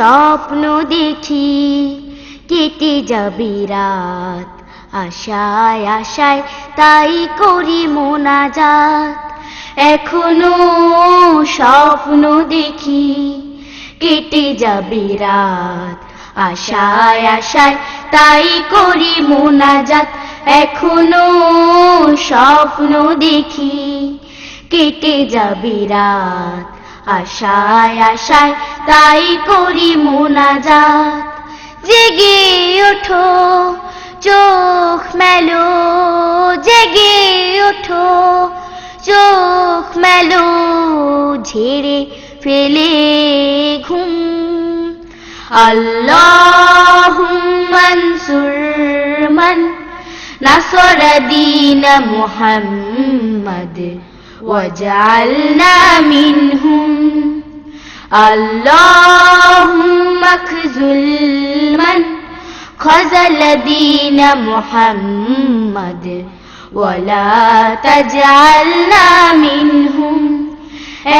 স্বপ্ন দেখি কেটে যাবে রাত, আশায় আশায় তাই করি মোনাজাত। এখনো স্বপ্ন দেখি কেটে যাবে রাত, আশায় আশায় তাই করি মোনাজাত। এখনো স্বপ্ন দেখি কেটে যাবে রাত, আশায় আশায় তাই করি মোনাজাত। জেগে ওঠো চোখ মেলো, জেগে ওঠো চোখ মেলো, ঝেড়ে ফেলে ঘুম। আল্লাহুম্মা আনসুর মান নাসরা দীন মুহাম্মদ ওয়াজআলনা মিনহুম। আল্লাহুম্মা খযুল মান খযাল দীন মুহাম্মদ ওয়ালা তাজআলনা মিনহুম।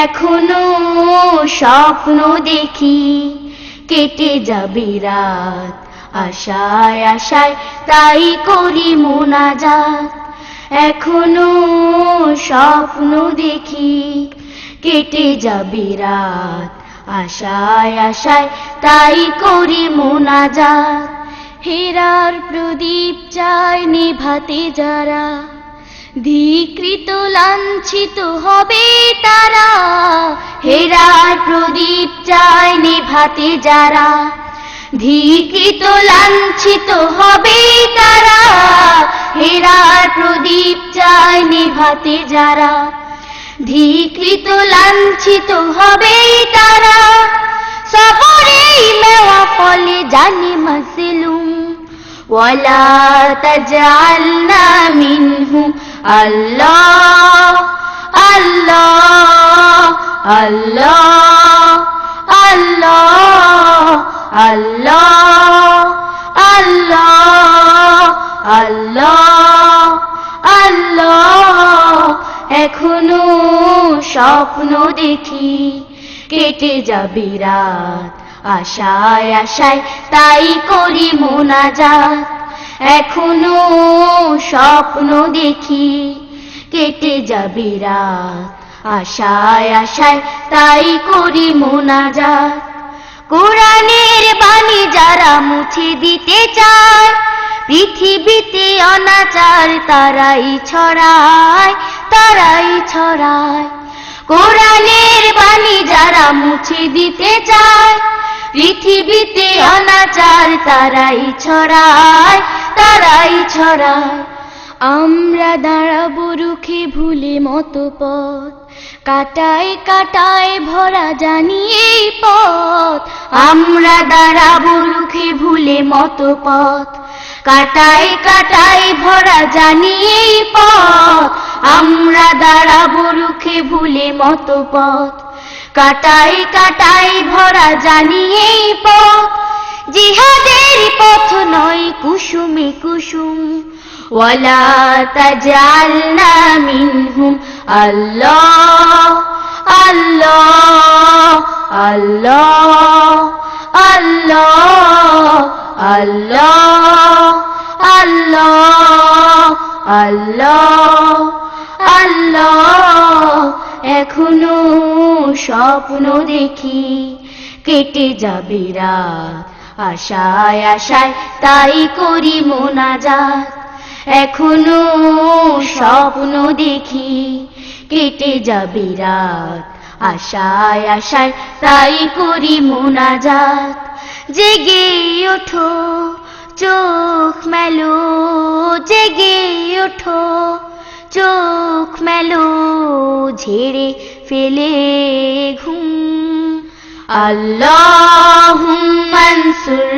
এখনো স্বপ্ন দেখি কেটে যাবে রাত, আশায় আশায় তাই করি মোনাজাত। এখনো স্বপ্ন দেখি কেটে যাবে রাত, আশায় আশায় তাই করি মোনাজাত। হেরার প্রদীপ চায় নিভাতে যারা, ধিকৃত লাঞ্ছিত হবে তারা। হেরার প্রদীপ চায় নিভাতে যারা, ধিকৃত লাঞ্ছিত হবে তারা। হেরার প্রদীপ চায় নিভাতে যারা, ধিকৃত লাঞ্ছিত হবে তারা। সবরেই মেওয়া ফলে জানি মাসলুম, ওয়ালা তাজআলনা মিনহুম। আল্লাহ আল্লাহ আল্লাহ আল্লাহ আল্লাহ আল্লাহ আল্লাহ আল্লাহ। এখনো স্বপ্ন দেখি কেটে যাবে রাত, আশায় আশায় তাই করি মোনাজাত। এখনো স্বপ্ন দেখি কেটে যাবে রাত, আশায় আশায় তাই করি মোনাজাত। কোরআনের বাণী যারা মুছে দিতে চায়, পৃথিবীতে অনাচার তারাই ছড়ায়, তারাই ছড়ায়। কোরআনের বাণী যারা মুছে দিতে চায়, পৃথিবীতে অনাচার তারাই ছড়ায়, তারাই ছড়ায়। আমরা দাঁড়াবো রুখে ভুলে মতো পথ, কাটায় কাটায় ভরা জানি এই পথ। আমরা দাঁড়াবো রুখে ভুলে মতো পথ, কাটায় কাটায় ভরা জানি এই পথ। আমরা দাঁড়াবো রুখে ভুলে মতো পথ, কাটায় কাটায় ভরা জানি এই পথ। জিহাদের পথ নয় কুসুমে কুসুম, ওয়ালা তাজআলনা মিনহুম। আল্লাহ আল্লাহ আল্লাহ আল্লাহ আল্লাহ আল্লাহ আল্লাহ আল্লাহ। এখনো স্বপ্ন দেখি কেটে যাবে রাত, আশায় আশায় তাই করি মোনাজাত। এখনো স্বপ্ন দেখি কেটে যাবে রাত, আশায় আশায় তাই করি মোনাজাত। জেগে ওঠো চোখ মেলো, জেগে ওঠো চোখ মেলো, ঝেড়ে ফেলে ঘুম। আল্লাহুম্মা আনসুর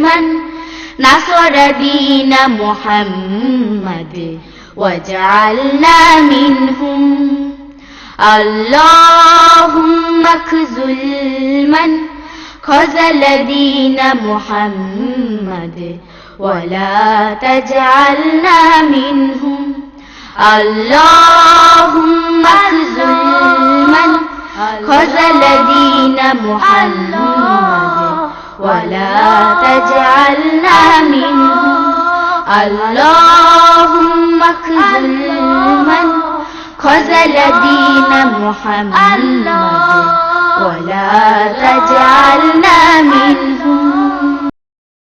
মান নাসরা দীন মুহাম্মদ ওয়াজআলনা মিনহুম। আল্লাহুম্মা খযুল মান খযাল দীন মুহাম্মদ ওয়ালা তাজআলনা মিনহুম। আল্লাহুম্মা খযুল মান খযাল দীন মুহাম্মদ ولا تجعلنا منهم اللهم اخذل من خذل دين محمد